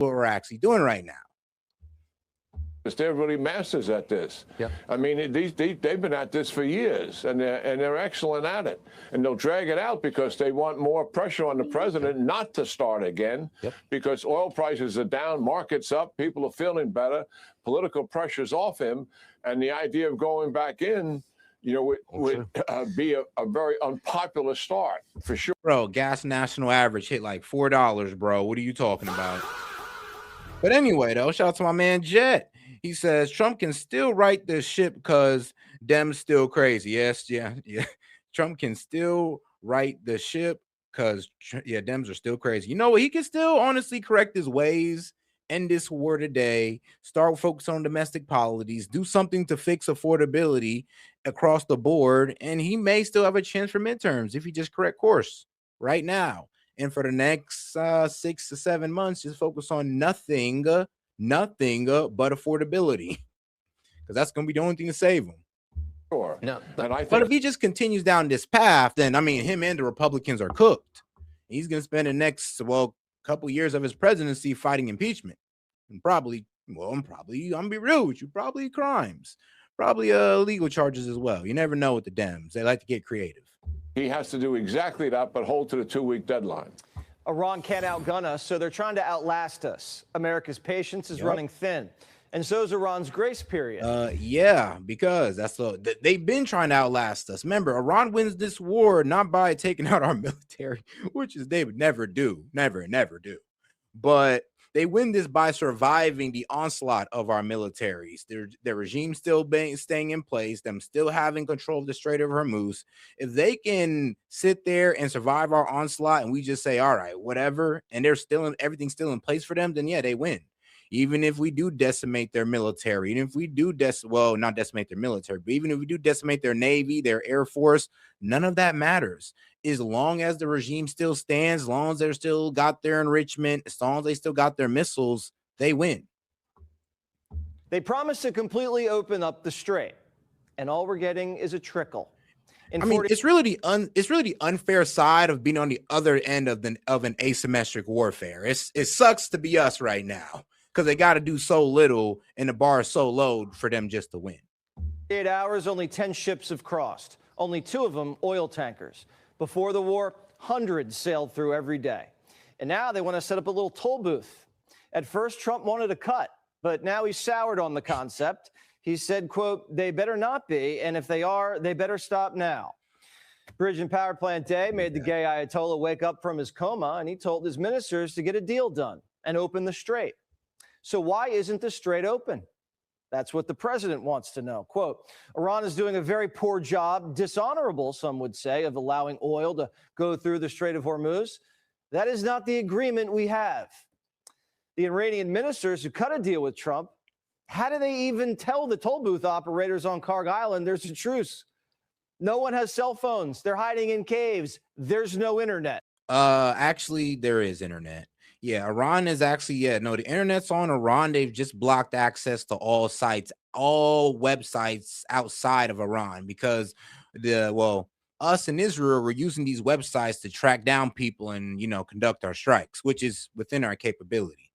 what we're actually doing right now. They're really masters at this. Yep. I mean, they've been at this for years, and they're excellent at it. And they'll drag it out because they want more pressure on the president not to start again. Yep. Because oil prices are down, markets up, people are feeling better, political pressure's off him, and the idea of going back in, would be a very unpopular start for sure. Bro, gas national average hit like $4, bro. What are you talking about? But anyway, though, shout out to my man Jet. He says Trump can still right this ship because Dems still crazy. Yes, yeah. Trump can still right the ship because, Dems are still crazy. You know what? He can still honestly correct his ways, end this war today, start focusing on domestic policies, do something to fix affordability across the board, and he may still have a chance for midterms if he just correct course right now. And for the next 6 to 7 months, just focus on nothing but affordability, because that's going to be the only thing to save him. Sure. No, but if he just continues down this path, then I mean, him and the Republicans are cooked. He's going to spend the next couple years of his presidency fighting impeachment, and I'm gonna be real with you, probably crimes, probably legal charges as well. You never know with the Dems; they like to get creative. He has to do exactly that, but hold to the 2-week deadline. Iran can't outgun us, so they're trying to outlast us. America's patience is running thin, and so is Iran's grace period. Yeah, because they've been trying to outlast us. Remember, Iran wins this war not by taking out our military, which is they would never do, never do. But they win this by surviving the onslaught of our militaries. Their regime still staying in place, them still having control of the Strait of Hormuz. If they can sit there and survive our onslaught and we just say, all right, whatever, and everything's still in place for them, then yeah, they win. Even if we do decimate their military, and if we do not decimate their military, but even if we do decimate their Navy, their Air Force, none of that matters. As long as the regime still stands, as long as they're still got their enrichment, as long as they still got their missiles, they win. They promised to completely open up the strait, and all we're getting is a trickle. It's really the unfair side of being on the other end of an asymmetric warfare. It sucks to be us right now, because they got to do so little and the bar is so low for them just to win. 8 hours, only 10 ships have crossed, only 2 of them oil tankers. Before the war, hundreds sailed through every day. And now they want to set up a little toll booth. At first, Trump wanted a cut, but now he's soured on the concept. He said, quote, they better not be, and if they are, they better stop now. Bridge and Power Plant Day made the gay Ayatollah wake up from his coma, and he told his ministers to get a deal done and open the strait. So why isn't the strait open? That's what the president wants to know. Quote, Iran is doing a very poor job, dishonorable, some would say, of allowing oil to go through the Strait of Hormuz. That is not the agreement we have. The Iranian ministers who cut a deal with Trump, how do they even tell the toll booth operators on Karg Island there's a truce? No one has cell phones. They're hiding in caves. There's no internet. Actually, there is internet. Yeah, Iran is actually, the internet's on Iran. They've just blocked access to all sites, all websites outside of Iran, because us in Israel were using these websites to track down people and, conduct our strikes, which is within our capability.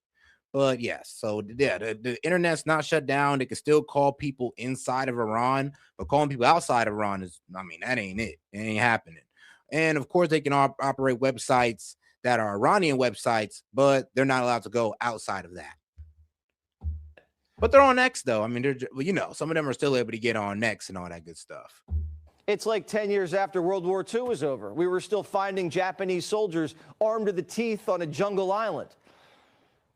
But yes, so the internet's not shut down. They can still call people inside of Iran, but calling people outside of Iran that ain't it. It ain't happening. And of course, they can operate websites that are Iranian websites, but they're not allowed to go outside of that. But they're on X, though. Some of them are still able to get on X and all that good stuff. It's like 10 years after World War II was over. We were still finding Japanese soldiers armed to the teeth on a jungle island.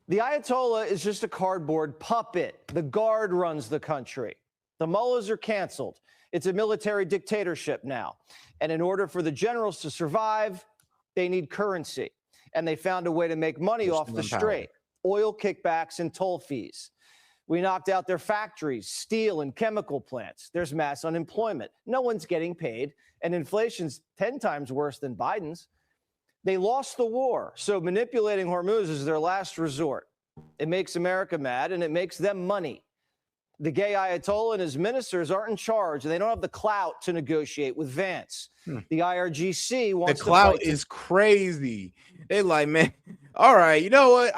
The Ayatollah is just a cardboard puppet. The Guard runs the country. The mullahs are canceled. It's a military dictatorship now. And in order for the generals to survive, they need currency. And they found a way to make money off the strait: oil kickbacks and toll fees. We knocked out their factories, steel and chemical plants. There's mass unemployment. No one's getting paid, and inflation's 10 times worse than Biden's. They lost the war, so manipulating Hormuz is their last resort. It makes America mad, and it makes them money. The gay Ayatollah and his ministers aren't in charge, and they don't have the clout to negotiate with Vance. The IRGC wants the clout is crazy. They like, man, all right, you know what?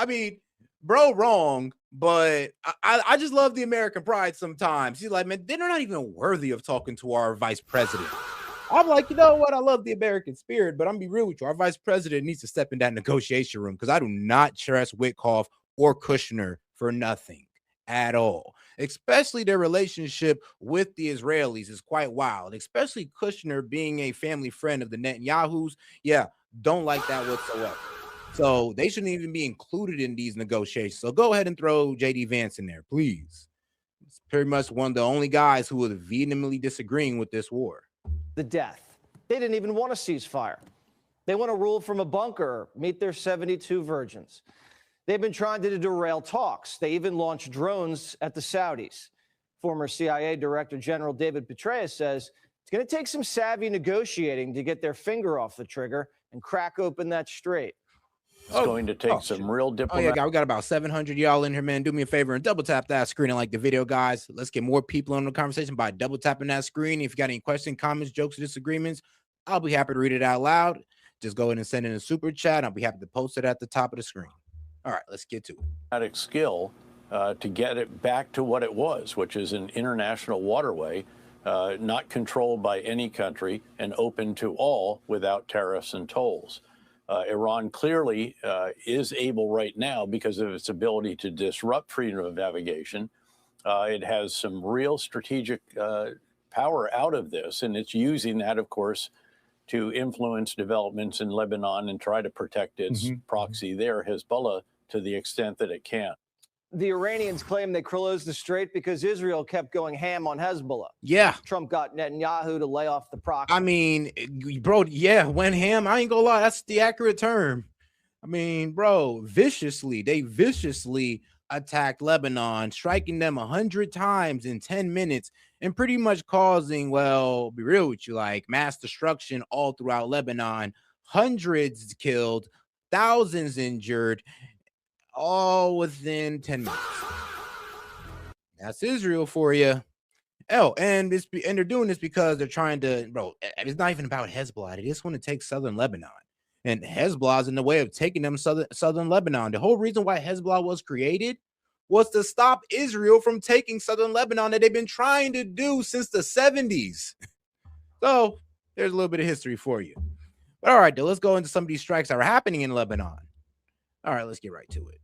bro wrong, but I just love the American pride sometimes. He's like, man, they're not even worthy of talking to our vice president. I'm like, you know what? I love the American spirit, but I'm gonna be real with you. Our vice president needs to step in that negotiation room because I do not trust Witkoff or Kushner for nothing at all. Especially their relationship with the Israelis is quite wild, especially Kushner being a family friend of the Netanyahus. Yeah, don't like that whatsoever. So they shouldn't even be included in these negotiations. So go ahead and throw JD Vance in there, please. It's pretty much one of the only guys who was vehemently disagreeing with this war. The death. They didn't even want a ceasefire. They want to rule from a bunker, meet their 72 virgins. They've been trying to derail talks. They even launched drones at the Saudis. Former CIA Director General David Petraeus says it's going to take some savvy negotiating to get their finger off the trigger and crack open that strait. It's going to take some real diplomacy. Oh, yeah, we got about 700 y'all in here, man. Do me a favor and double tap that screen and like the video, guys. Let's get more people on the conversation by double tapping that screen. If you got any questions, comments, jokes, or disagreements, I'll be happy to read it out loud. Just go ahead and send in a super chat. I'll be happy to post it at the top of the screen. All right, let's get to it. Skill to get it back to what it was, which is an international waterway, not controlled by any country and open to all without tariffs and tolls. Iran clearly is able right now, because of its ability to disrupt freedom of navigation. It has some real strategic power out of this, and it's using that, of course, to influence developments in Lebanon and try to protect its proxy there, Hezbollah, to the extent that it can. The Iranians claim they closed the strait because Israel kept going ham on Hezbollah. Yeah. Trump got Netanyahu to lay off the proxy. I mean, bro, yeah, went ham. I ain't gonna lie, that's the accurate term. I mean, bro, they viciously attacked Lebanon, striking them 100 times in 10 minutes and pretty much causing, well, be real with you, like mass destruction all throughout Lebanon, hundreds killed, thousands injured, all within 10 minutes. That's Israel for you. Oh, and they're doing this because they're trying to, bro, it's not even about Hezbollah. They just want to take southern Lebanon. And Hezbollah is in the way of taking them southern Lebanon. The whole reason why Hezbollah was created was to stop Israel from taking southern Lebanon that they've been trying to do since the 70s. So there's a little bit of history for you. But all right, though, let's go into some of these strikes that are happening in Lebanon. All right, let's get right to it.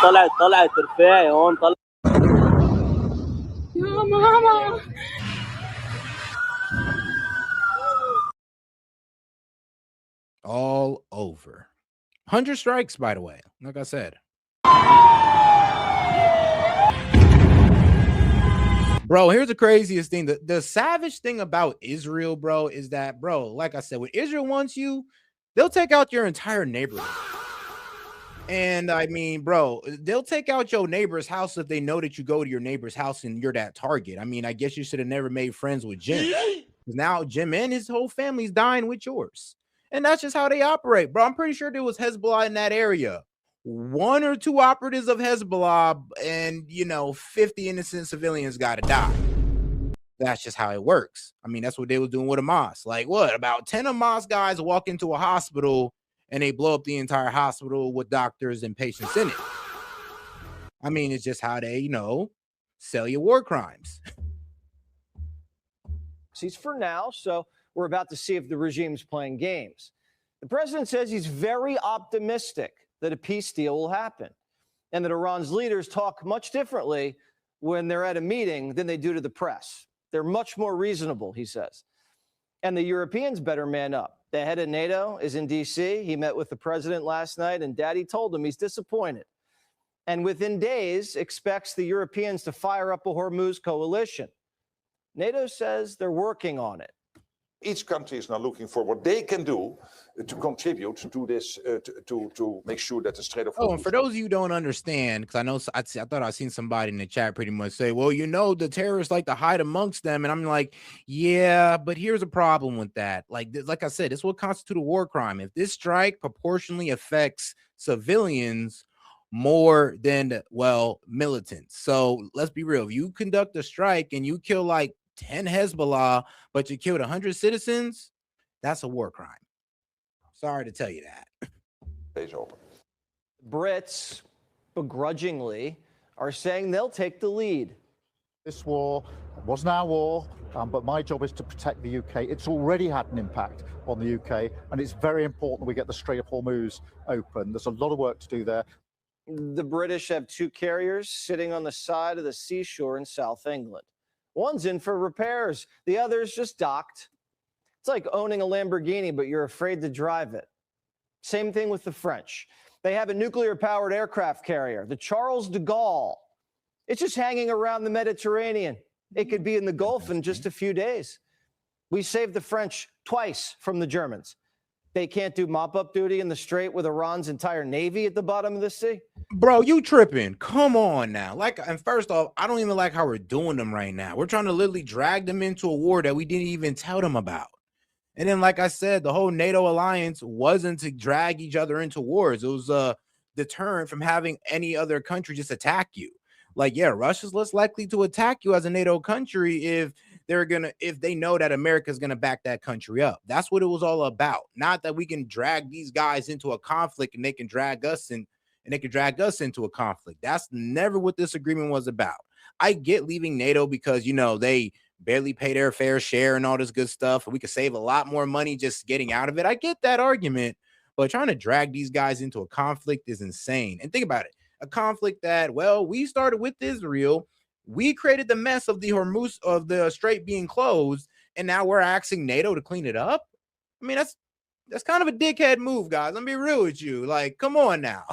طلعت رفاعي هون طلع يا ماما All over. 100 strikes, by the way, like I said. Bro, here's the craziest thing. The savage thing about Israel, bro, is that, bro, like I said, when Israel wants you, they'll take out your entire neighborhood. And I mean, bro, they'll take out your neighbor's house if they know that you go to your neighbor's house and you're that target. I mean, I guess you should have never made friends with Jim. Because now Jim and his whole family's dying with yours. And that's just how they operate, bro. I'm pretty sure there was Hezbollah in that area. 1 or 2 operatives of Hezbollah and, 50 innocent civilians got to die. That's just how it works. I mean, that's what they was doing with Hamas. Like, what? About 10 Hamas guys walk into a hospital and they blow up the entire hospital with doctors and patients in it. I mean, it's just how they, sell you war crimes. He's for now, so we're about to see if the regime's playing games. The president says he's very optimistic that a peace deal will happen and that Iran's leaders talk much differently when they're at a meeting than they do to the press. They're much more reasonable, he says. And the Europeans better man up. The head of NATO is in D.C. He met with the president last night, and Daddy told him he's disappointed. And within days, expects the Europeans to fire up a Hormuz coalition. NATO says they're working on it. Each country is now looking for what they can do to contribute to this, to make sure that the Strait of Hormuz. Oh, and for those of you who don't understand, because I know I thought I seen somebody in the chat pretty much say, well, the terrorists like to hide amongst them. And I'm like, yeah, but here's a problem with that. Like I said, this will constitute a war crime. If this strike proportionally affects civilians more than, militants. So let's be real. If you conduct a strike and you kill like 10 Hezbollah, but you killed 100 citizens, that's a war crime. Sorry to tell you that. Pays open. Brits, begrudgingly, are saying they'll take the lead. This war wasn't our war, but my job is to protect the UK. It's already had an impact on the UK, and it's very important we get the Strait of Hormuz open. There's a lot of work to do there. The British have 2 carriers sitting on the side of the seashore in South England. One's in for repairs. The other's just docked. It's like owning a Lamborghini, but you're afraid to drive it. Same thing with the French. They have a nuclear-powered aircraft carrier, the Charles de Gaulle. It's just hanging around the Mediterranean. It could be in the Gulf in just a few days. We saved the French twice from the Germans. They can't do mop-up duty in the Strait with Iran's entire navy at the bottom of the sea. Bro, you tripping. Come on now. And first off, I don't even like how we're doing them right now. We're trying to literally drag them into a war that we didn't even tell them about. And then, like I said, the whole NATO alliance wasn't to drag each other into wars. It was a deterrent from having any other country just attack you. Like, yeah, Russia's less likely to attack you as a NATO country if they know that America's gonna back that country up. That's what it was all about. Not that we can drag these guys into a conflict and they can drag us into a conflict. That's never what this agreement was about. I get leaving NATO because they barely pay their fair share and all this good stuff, and we could save a lot more money just getting out of it. I get that argument, but trying to drag these guys into a conflict is insane. And think about it. A conflict that, well, we started with Israel. We created the mess of the Hormuz, of the Strait being closed, and now we're asking NATO to clean it up. I mean, that's kind of a dickhead move, guys. I'm be real with you. Like, come on now.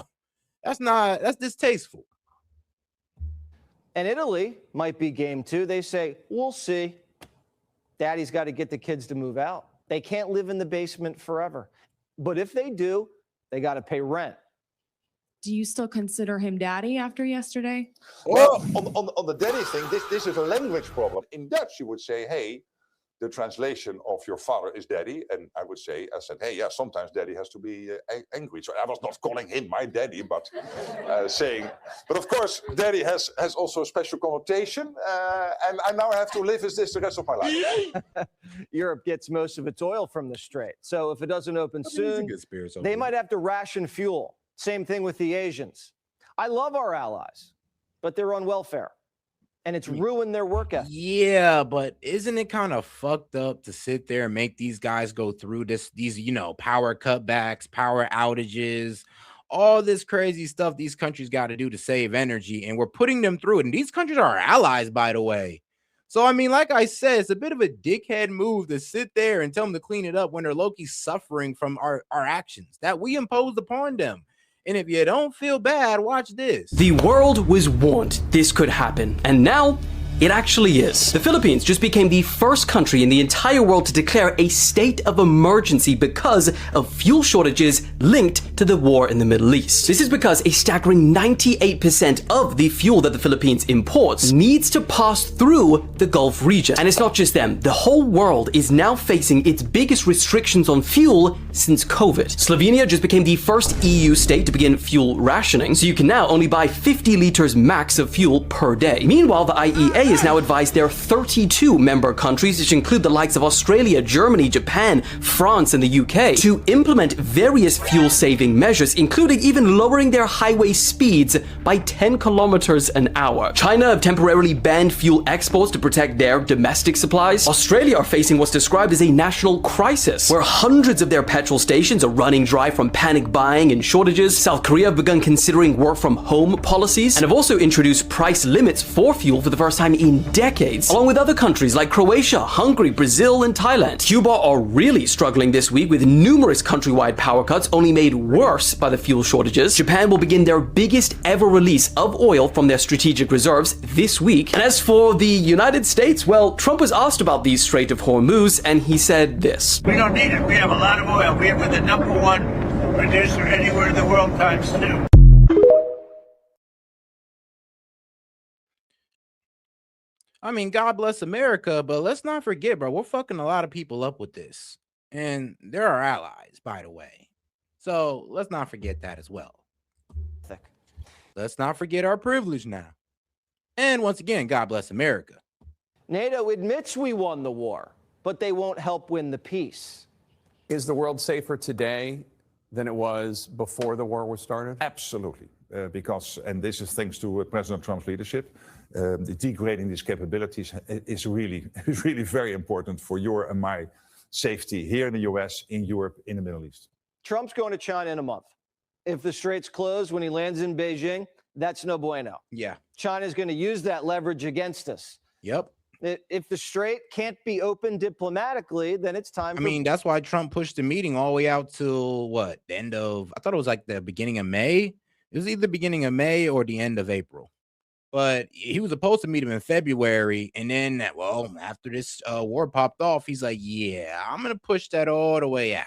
That's distasteful. And Italy might be game 2. They say, we'll see. Daddy's got to get the kids to move out. They can't live in the basement forever. But if they do, they got to pay rent. Do you still consider him daddy after yesterday? Well, on the daddy thing, this is a language problem. In Dutch, you would say, hey, the translation of your father is daddy. And I said, hey, yeah, sometimes daddy has to be angry. So I was not calling him my daddy, but but of course, daddy has also a special connotation. And I now have to live as this the rest of my life. Europe gets most of its oil from the Strait. So if it doesn't open soon, they might have to ration fuel. Same thing with the Asians. I love our allies, but they're on welfare, and it's ruined their work ethic. Yeah, but isn't it kind of fucked up to sit there and make these guys go through these power cutbacks, power outages, all this crazy stuff these countries got to do to save energy, and we're putting them through it. And these countries are our allies, by the way. So, I mean, like I said, it's a bit of a dickhead move to sit there and tell them to clean it up when they're low-key suffering from our actions that we imposed upon them. And if you don't feel bad, watch this. The world was warned this could happen, and now it actually is. The Philippines just became the first country in the entire world to declare a state of emergency because of fuel shortages linked to the war in the Middle East. This is because a staggering 98% of the fuel that the Philippines imports needs to pass through the Gulf region. And it's not just them. The whole world is now facing its biggest restrictions on fuel since COVID. Slovenia just became the first EU state to begin fuel rationing, so you can now only buy 50 liters max of fuel per day. Meanwhile, the IEA has now advised their 32 member countries, which include the likes of Australia, Germany, Japan, France, and the UK, to implement various fuel-saving measures, including even lowering their highway speeds by 10 kilometers an hour. China have temporarily banned fuel exports to protect their domestic supplies. Australia are facing what's described as a national crisis, where hundreds of their petrol stations are running dry from panic buying and shortages. South Korea have begun considering work-from-home policies and have also introduced price limits for fuel for the first time in decades, along with other countries like Croatia, Hungary, Brazil, and Thailand. Cuba are really struggling this week with numerous countrywide power cuts only made worse by the fuel shortages. Japan will begin their biggest ever release of oil from their strategic reserves this week. And as for the United States, well, Trump was asked about the Strait of Hormuz, and he said this. We don't need it. We have a lot of oil. We're the #1 producer anywhere in the world times 2. I mean, God bless America, but let's not forget, bro, we're fucking a lot of people up with this. And they're our allies, by the way. So let's not forget that as well. Let's not forget our privilege now. And once again, God bless America. NATO admits we won the war, but they won't help win the peace. Is the world safer today than it was before the war was started? Absolutely. Because, and this is thanks to President Trump's leadership, degrading these capabilities is really very important for your and my safety here in the US, in Europe, in the Middle East. Trump's going to China in a month. If the strait's closed when he lands in Beijing, that's no bueno. Yeah. China's going to use that leverage against us. Yep. If the strait can't be opened diplomatically, then it's time. I mean, that's why Trump pushed the meeting all the way out till what? The end of, I thought it was like the beginning of May. It was either the beginning of May or the end of April. But he was supposed to meet him in February. And then, well, after this war popped off, he's like, yeah, I'm going to push that all the way out.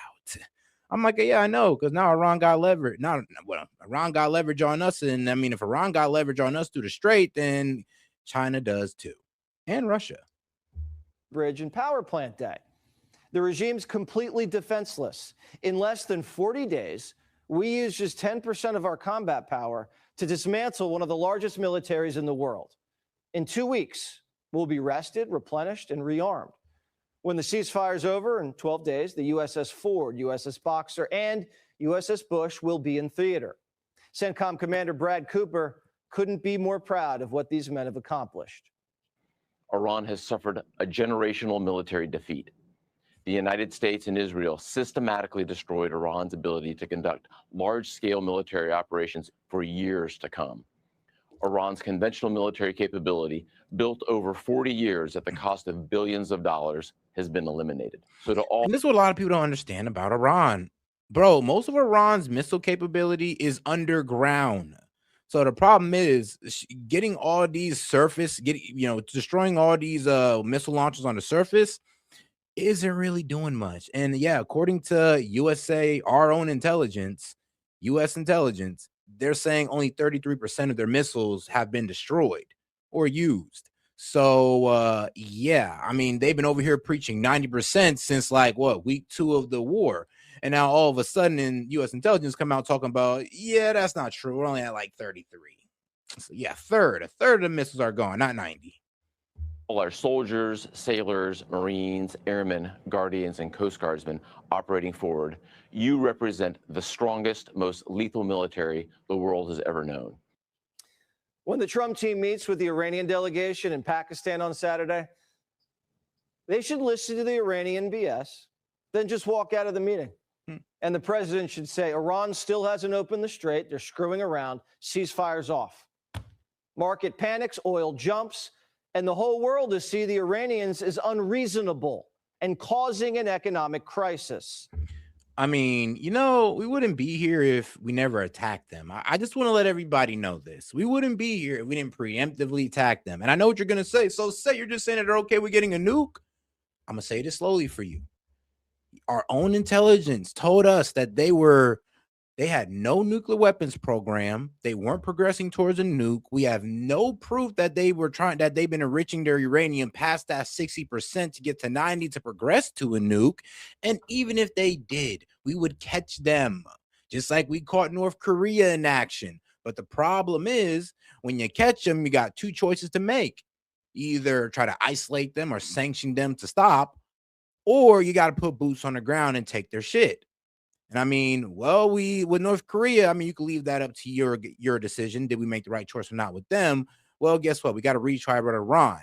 I'm like, yeah, I know, because now Iran got leverage. Iran got leverage on us. And I mean, if Iran got leverage on us through the strait, then China does too. And Russia. Bridge and power plant day. The regime's completely defenseless. In less than 40 days, we used just 10% of our combat power to dismantle one of the largest militaries in the world. In 2 weeks, we'll be rested, replenished, and rearmed. When the ceasefire's over in 12 days, the USS Ford, USS Boxer, and USS Bush will be in theater. CENTCOM Commander Brad Cooper couldn't be more proud of what these men have accomplished. Iran has suffered a generational military defeat. The United States and Israel systematically destroyed Iran's ability to conduct large-scale military operations for years to come. Iran's conventional military capability, built over 40 years at the cost of billions of dollars, has been eliminated. So and this is what a lot of people don't understand about Iran. Bro, most of Iran's missile capability is underground. So the problem is getting all these destroying all these missile launchers on the surface isn't really doing much. And yeah, according to USA, our own intelligence, US intelligence, they're saying only 33% of their missiles have been destroyed or used. So yeah, I mean, they've been over here preaching 90% since like week 2 of the war. And now all of a sudden in US intelligence come out talking about, yeah, that's not true. We're only at like 33. So yeah, a third of the missiles are gone, not 90. All our soldiers, sailors, Marines, airmen, guardians, and Coast Guardsmen operating forward, you represent the strongest, most lethal military the world has ever known. When the Trump team meets with the Iranian delegation in Pakistan on Saturday, they should listen to the Iranian BS, then just walk out of the meeting. And the president should say, Iran still hasn't opened the strait. They're screwing around. Ceasefire's off. Market panics, oil jumps, and the whole world to see the Iranians as unreasonable and causing an economic crisis. I mean, we wouldn't be here if we never attacked them. I just want to let everybody know this. We wouldn't be here if we didn't preemptively attack them. And I know what you're going to say. So say you're just saying that they're okay with getting a nuke. I'm going to say this slowly for you. Our own intelligence told us that they had no nuclear weapons program. They weren't progressing towards a nuke. We have no proof that they've been enriching their uranium past that 60% to get to 90 to progress to a nuke. And even if they did, we would catch them, just like we caught North Korea in action. But the problem is, when you catch them, you got 2 choices to make. Either try to isolate them or sanction them to stop, or you got to put boots on the ground and take their shit. And I mean, with North Korea, I mean, you can leave that up to your decision. Did we make the right choice or not with them? Well, guess what? We got to retry with Iran.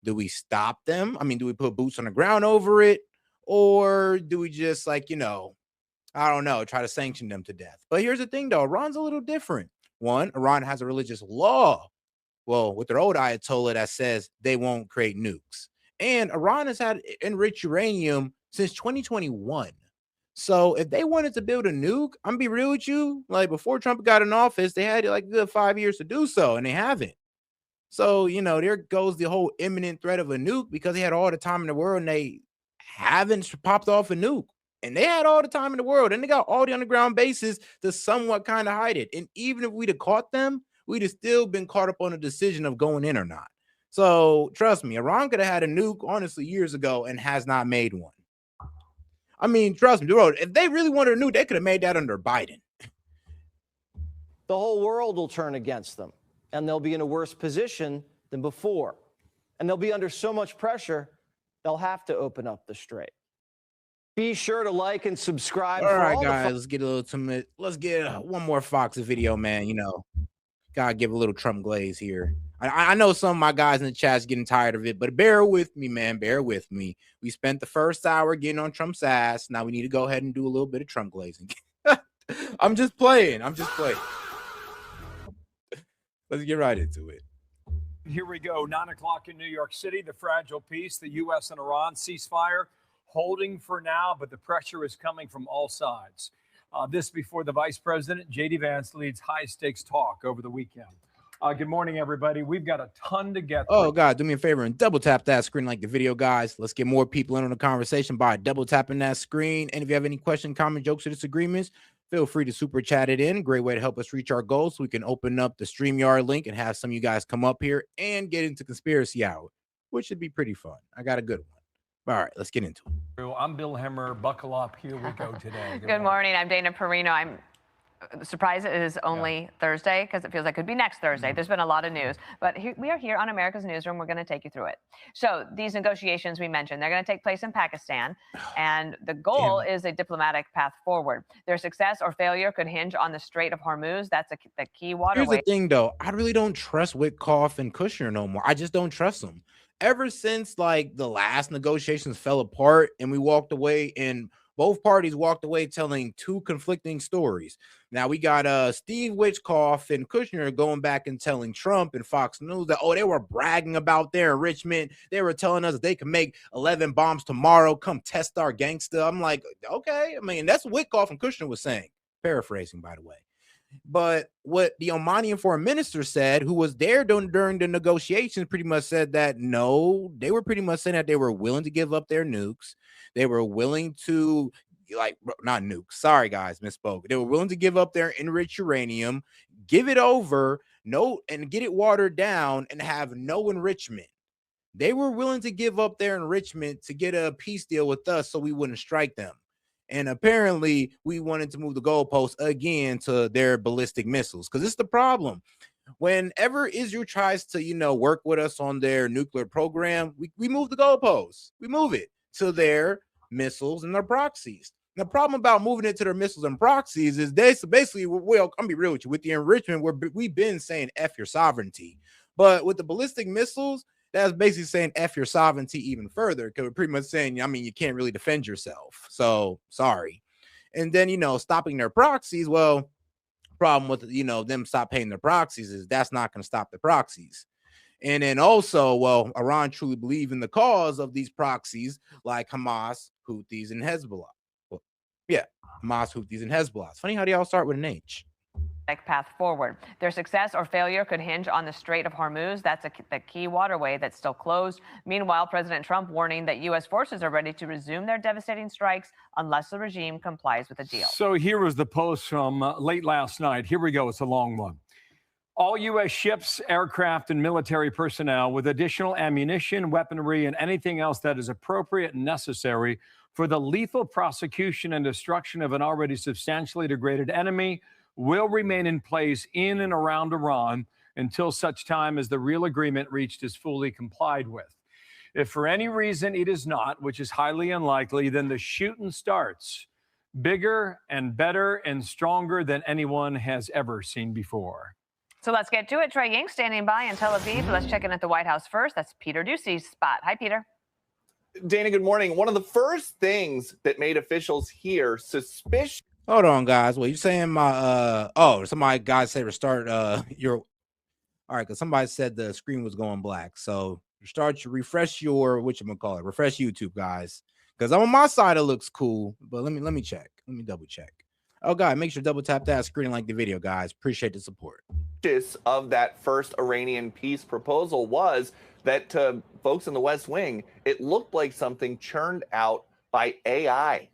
Do we stop them? I mean, do we put boots on the ground over it? Or do we just I don't know, try to sanction them to death? But here's the thing, though. Iran's a little different. One, Iran has a religious law. Well, with their old Ayatollah that says they won't create nukes. And Iran has had enriched uranium since 2021. So if they wanted to build a nuke, I'm gonna be real with you, like before Trump got in office, they had like a good 5 years to do so, and they haven't. So, there goes the whole imminent threat of a nuke because they had all the time in the world and they haven't popped off a nuke. And they had all the time in the world and they got all the underground bases to somewhat kind of hide it. And even if we'd have caught them, we'd have still been caught up on a decision of going in or not. So trust me, Iran could have had a nuke, honestly, years ago and has not made one. I mean, trust me, bro, if they really wanted a nuke, they could have made that under Biden. The whole world will turn against them, and they'll be in a worse position than before. and they'll be under so much pressure, they'll have to open up the strait. Be sure to like and subscribe. All right, guys, let's get a little let's get one more Fox video, man. You know, gotta give a little Trump glaze here. I know some of my guys in the chat's getting tired of it, but bear with me, man. Bear with me. We spent the first hour getting on Trump's ass. Now we need to go ahead and do a little bit of Trump glazing. I'm just playing. Let's get right into it. Here we go. 9 o'clock in New York City. The fragile peace, the U.S. and Iran ceasefire holding for now, but the pressure is coming from all sides. This before the Vice President, J.D. Vance, leads high-stakes talk over the weekend. Good morning, everybody. We've got a ton to get through. Oh, God, do me a favor and double tap that screen like the video, guys. Let's get more people in on the conversation by double tapping that screen. And if you have any questions, comments, jokes, or disagreements, feel free to super chat it in. Great way to help us reach our goals so we can open up the StreamYard link and have some of you guys come up here and get into Conspiracy Hour, which should be pretty fun. I got a good one. All right, let's get into it. I'm Bill Hemmer. Buckle up. Here we go today. Good morning. I'm Dana Perino. I'm surprised it is only Thursday because it feels like it could be next Thursday. There's been a lot of news, but we are here on America's Newsroom. We're going to take you through it. So these negotiations we mentioned, they're going to take place in Pakistan, and the goal is a diplomatic path forward. Their success or failure could hinge on the Strait of Hormuz. That's the key waterway. Here's the thing, though. I really don't trust Witkoff and Kushner no more. I just don't trust them. Ever since like the last negotiations fell apart and we walked away and both parties walked away telling two conflicting stories. Now we got Steve Witkoff and Kushner going back and telling Trump and Fox News that, oh, they were bragging about their enrichment. They were telling us that they can make 11 bombs tomorrow. Come test our gangster. I'm like, okay. I mean, that's what Witkoff and Kushner was saying. Paraphrasing, by the way. But what the Omanian foreign minister said, who was there during the negotiations, pretty much said that no, they were pretty much saying that they were willing to give up their nukes. They were willing to, like, not nukes. Sorry, guys, misspoke. They were willing to give up their enriched uranium, give it over, and get it watered down and have no enrichment. They were willing to give up their enrichment to get a peace deal with us so we wouldn't strike them. And apparently we wanted to move the goalposts again to their ballistic missiles, because it's the problem. Whenever Israel tries to, work with us on their nuclear program, we move the goalposts. We move it to their missiles and their proxies. The problem about moving it to their missiles and proxies is basically, well, I'm gonna be real with you, with the enrichment, we've been saying F your sovereignty. But with the ballistic missiles, that's basically saying F your sovereignty even further, because we're pretty much saying, I mean, you can't really defend yourself. So sorry. And then, stopping their proxies. Well, problem with, them stop paying their proxies is that's not going to stop the proxies. And then also, well, Iran truly believe in the cause of these proxies like Hamas, Houthis, and Hezbollah. Well, yeah, Hamas, Houthis, and Hezbollah. It's funny how they all start with an H. Path forward. Their success or failure could hinge on the Strait of Hormuz. That's the key waterway that's still closed. Meanwhile, President Trump warning that U.S. forces are ready to resume their devastating strikes unless the regime complies with the deal. So here was the post from late last night. Here we go. It's a long one. All U.S. ships, aircraft, and military personnel with additional ammunition, weaponry, and anything else that is appropriate and necessary for the lethal prosecution and destruction of an already substantially degraded enemy will remain in place in and around Iran until such time as the real agreement reached is fully complied with. If for any reason it is not, which is highly unlikely, then the shooting starts bigger and better and stronger than anyone has ever seen before. So let's get to it. Trey Ying standing by in Tel Aviv. Let's check in at the White House first. That's Peter Ducey's spot. Hi, Peter. Dana, good morning. One of the first things that made officials here suspicious. Hold on, guys. Well, you saying my somebody guys say restart your all right, because somebody said the screen was going black. So refresh your refresh YouTube, guys. Because on my side it looks cool, but let me check. Let me double check. Oh God, make sure to double tap that screen like the video, guys. Appreciate the support. Of that first Iranian peace proposal was that to folks in the West Wing, it looked like something churned out by AI.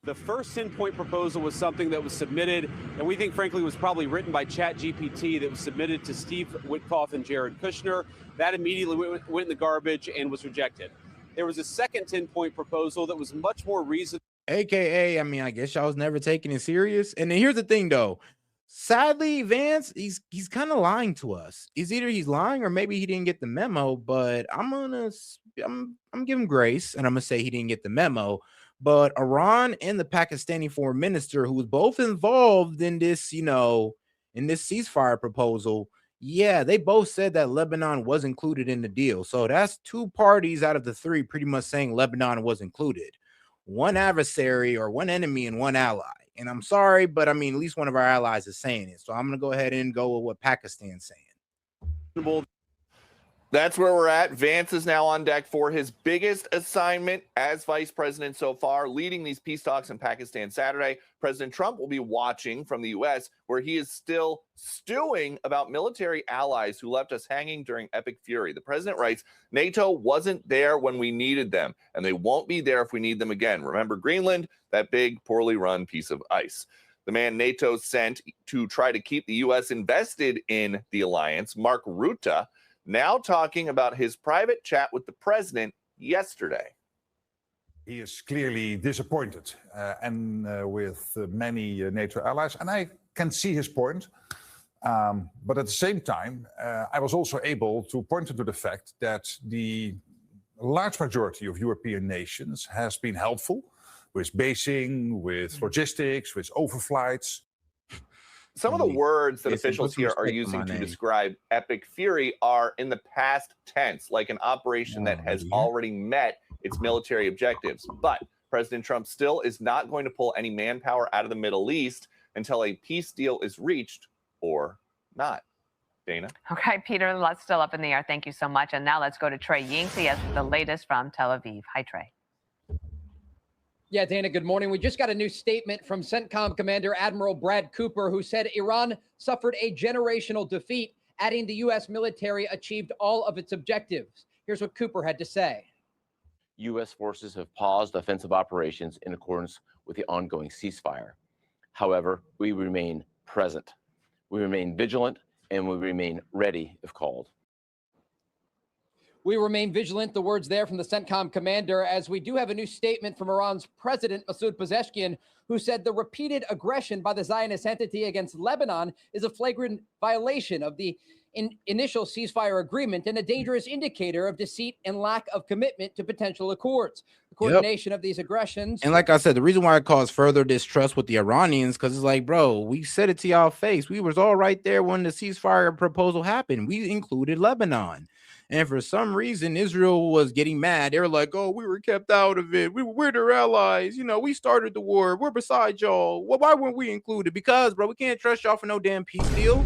The first 10-point proposal was something that was submitted, and we think, frankly, was probably written by ChatGPT that was submitted to Steve Witkoff and Jared Kushner. That immediately went in the garbage and was rejected. There was a second 10-point proposal that was much more reasonable. AKA, I mean, I guess y'all was never taking it serious. And then here's the thing, though. Sadly, Vance, he's kind of lying to us. It's either he's lying or maybe he didn't get the memo. But I'm giving grace, and I'm gonna say he didn't get the memo. But Iran and the Pakistani foreign minister, who was both involved in this, in this ceasefire proposal, yeah, they both said that Lebanon was included in the deal. So that's two parties out of the three pretty much saying Lebanon was included. One adversary or one enemy and one ally. And I'm sorry, but I mean, at least one of our allies is saying it. So I'm going to go ahead and go with what Pakistan's saying. That's where we're at. Vance is now on deck for his biggest assignment as vice president so far, leading these peace talks in Pakistan Saturday. President Trump will be watching from the U.S., where he is still stewing about military allies who left us hanging during Epic Fury. The president writes, NATO wasn't there when we needed them, and they won't be there if we need them again. Remember Greenland, that big, poorly run piece of ice. The man NATO sent to try to keep the U.S. invested in the alliance, Mark Rutte, now talking about his private chat with the president yesterday. He is clearly disappointed with many NATO allies, and I can see his point. But at the same time, I was also able to point to the fact that the large majority of European nations has been helpful with basing, with logistics, with overflights. Some of the words that officials here are using to describe Epic Fury are in the past tense, like an operation that has already met its military objectives. But President Trump still is not going to pull any manpower out of the Middle East until a peace deal is reached or not. Dana? Okay, Peter, let's still up in the air. Thank you so much. And now let's go to Trey Yingst. He has the latest from Tel Aviv. Hi, Trey. Yeah, Dana, good morning. We just got a new statement from CENTCOM Commander Admiral Brad Cooper, who said Iran suffered a generational defeat, adding the U.S. military achieved all of its objectives. Here's what Cooper had to say. U.S. forces have paused offensive operations in accordance with the ongoing ceasefire. However, we remain present. We remain vigilant, and we remain ready if called. We remain vigilant, the words there from the CENTCOM commander, as we do have a new statement from Iran's president, Masoud Pezeshkian, who said the repeated aggression by the Zionist entity against Lebanon is a flagrant violation of the initial ceasefire agreement and a dangerous indicator of deceit and lack of commitment to potential accords. The coordination of these aggressions. And like I said, the reason why it caused further distrust with the Iranians, because it's like, bro, we said it to y'all face. We was all right there when the ceasefire proposal happened. We included Lebanon. And for some reason, Israel was getting mad. They were like, oh, we were kept out of it. We're their allies. You know, we started the war. We're beside y'all. Well, why weren't we included? Because, bro, we can't trust y'all for no damn peace deal.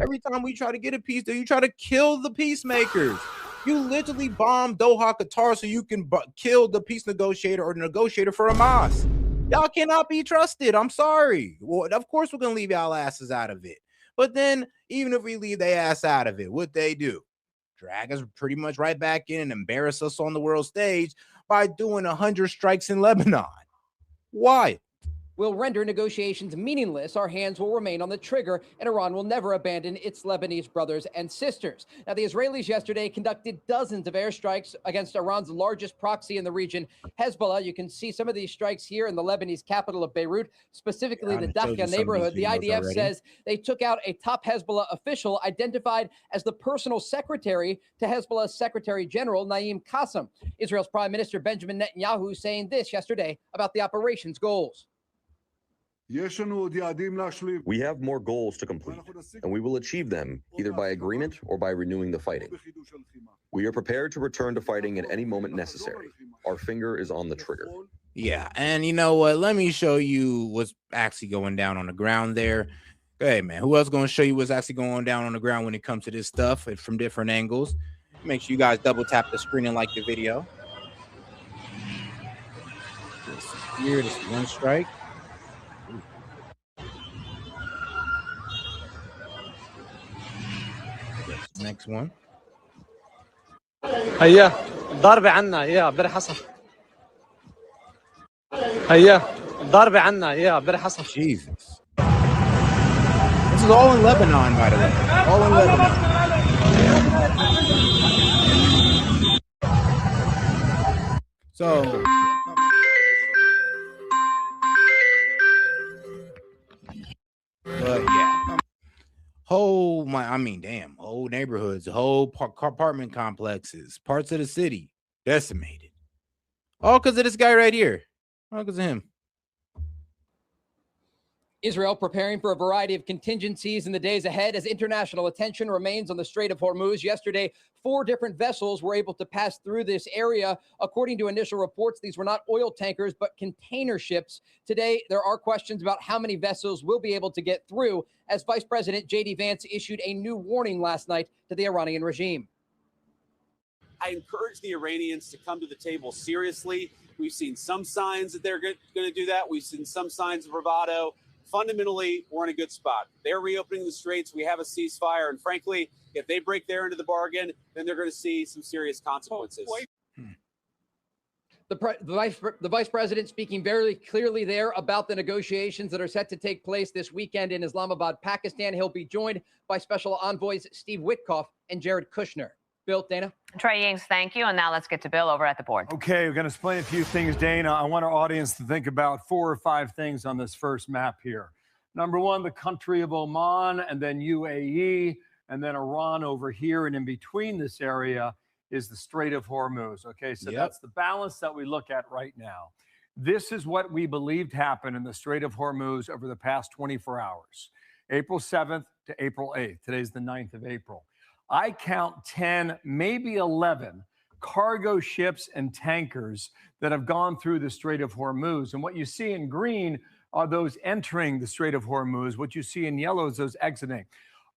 Every time we try to get a peace deal, you try to kill the peacemakers. You literally bombed Doha, Qatar, so you can kill the peace negotiator or the negotiator for Hamas. Y'all cannot be trusted. I'm sorry. Well, of course, we're going to leave y'all asses out of it. But then, even if we leave their ass out of it, what they do? Drag us pretty much right back in and embarrass us on the world stage by doing 100 strikes in Lebanon. Why? Will render negotiations meaningless. Our hands will remain on the trigger, and Iran will never abandon its Lebanese brothers and sisters. Now, the Israelis yesterday conducted dozens of airstrikes against Iran's largest proxy in the region, Hezbollah. You can see some of these strikes here in the Lebanese capital of Beirut, specifically the Dakhla neighborhood. The IDF says they took out a top Hezbollah official identified as the personal secretary to Hezbollah's Secretary General, Naim Qassem. Israel's Prime Minister Benjamin Netanyahu saying this yesterday about the operation's goals. We have more goals to complete, and we will achieve them either by agreement or by renewing the fighting. We are prepared to return to fighting at any moment necessary. Our finger is on the trigger. Yeah, and you know what? Let me show you what's actually going down on the ground there. Go ahead, man. Who else going to show you what's actually going down on the ground when it comes to this stuff from different angles? Make sure you guys double tap the screen and like the video. Here, this is one strike. Next one. هيا ضربة عنا يا بر حصل. هيا ضربة عنا يا بر حصل. Jesus. This is all in Lebanon, by the way. All in Lebanon. So but yeah. I mean, damn, whole neighborhoods, whole apartment complexes, parts of the city decimated. All because of this guy right here. All because of him. Israel preparing for a variety of contingencies in the days ahead as international attention remains on the Strait of Hormuz. Yesterday, 4 different vessels were able to pass through this area. According to initial reports, these were not oil tankers, but container ships. Today, there are questions about how many vessels will be able to get through, as Vice President J.D. Vance issued a new warning last night to the Iranian regime. I encourage the Iranians to come to the table seriously. We've seen some signs that they're going to do that. We've seen some signs of bravado. Fundamentally, we're in a good spot. They're reopening the straits. We have a ceasefire. And frankly, if they break their end of the bargain, then they're going to see some serious consequences. The vice president speaking very clearly there about the negotiations that are set to take place this weekend in Islamabad, Pakistan. He'll be joined by special envoys Steve Witkoff and Jared Kushner. Bill, Dana. Trey Yings, thank you. And now let's get to Bill over at the board. Okay, we're going to explain a few things, Dana. I want our audience to think about 4 or 5 things on this first map here. Number 1, the country of Oman, and then UAE, and then Iran over here. And in between this area is the Strait of Hormuz. Okay, so that's the balance that we look at right now. This is what we believed happened in the Strait of Hormuz over the past 24 hours, April 7th to April 8th. Today's the 9th of April. I count 10, maybe 11 cargo ships and tankers that have gone through the Strait of Hormuz. And what you see in green are those entering the Strait of Hormuz. What you see in yellow is those exiting.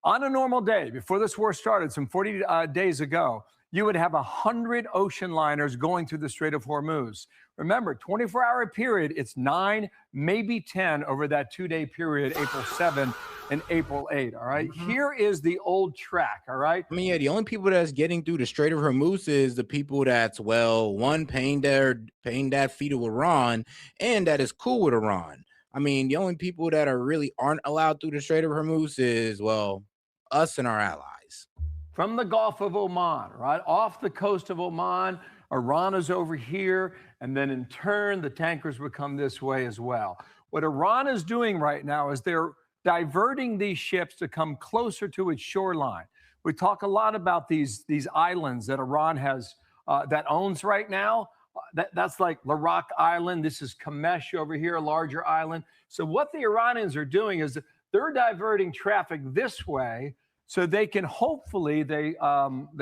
On a normal day, before this war started, some 40 days ago, you would have 100 ocean liners going through the Strait of Hormuz. Remember, 24-hour period, it's 9, maybe 10 over that 2-day period, April 7 and April 8, all right? Here is the old track, all right? I mean, yeah, the only people that's getting through the Strait of Hormuz is the people that's, well, one, paying that fee to Iran, and that is cool with Iran. I mean, the only people that aren't allowed through the Strait of Hormuz is, well, us and our allies. From the Gulf of Oman, right? Off the coast of Oman, Iran is over here, and then in turn, the tankers would come this way as well. What Iran is doing right now is they're diverting these ships to come closer to its shoreline. We talk a lot about these islands that Iran has, that owns right now. That's like Larak Island. This is Kamesh over here, a larger island. So what the Iranians are doing is they're diverting traffic this way so they can hopefully, they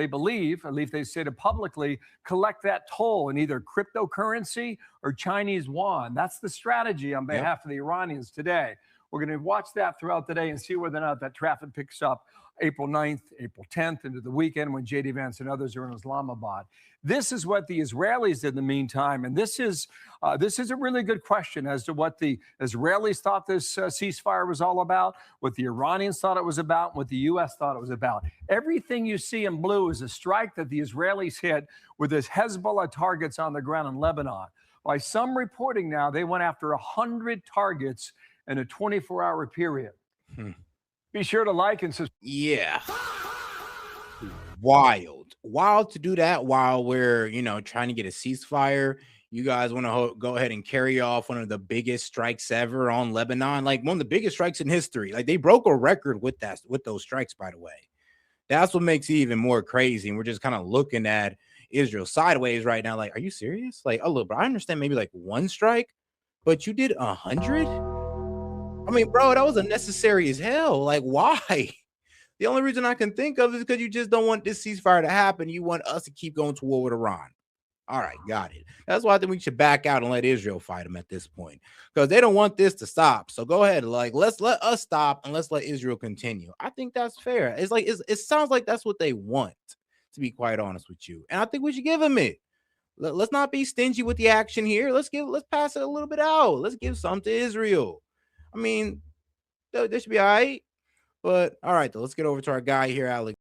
believe, at least they said it publicly, collect that toll in either cryptocurrency or Chinese yuan. That's the strategy on behalf of the Iranians today. We're going to watch that throughout the day and see whether or not that traffic picks up April 9th, April 10th, into the weekend when J.D. Vance and others are in Islamabad. This is what the Israelis did in the meantime, and this is a really good question as to what the Israelis thought this ceasefire was all about, what the Iranians thought it was about, what the U.S. thought it was about. Everything you see in blue is a strike that the Israelis hit with this Hezbollah targets on the ground in Lebanon. By some reporting now, they went after 100 targets in a 24-hour period. Be sure to like and subscribe. Yeah. Wild to do that while we're, trying to get a ceasefire. You guys want to go ahead and carry off one of the biggest strikes ever on Lebanon, like one of the biggest strikes in history. Like, they broke a record with those strikes, by the way. That's what makes it even more crazy. And we're just kind of looking at Israel sideways right now. Like, are you serious? Like, oh, look, bro, I understand maybe like 1 strike, but you did 100? I mean, bro, that was unnecessary as hell. Like, why? The only reason I can think of is because you just don't want this ceasefire to happen. You want us to keep going to war with Iran. All right, got it. That's why I think we should back out and let Israel fight them at this point, because they don't want this to stop. So go ahead, like, let's let us stop and let's let Israel continue. I think that's fair. It's like it sounds like that's what they want, to be quite honest with you. And I think we should give them it. Let's not be stingy with the action here. Let's pass it a little bit out. Let's give some to Israel. I mean, this should be all right. But all right, though, let's get over to our guy here, Alex.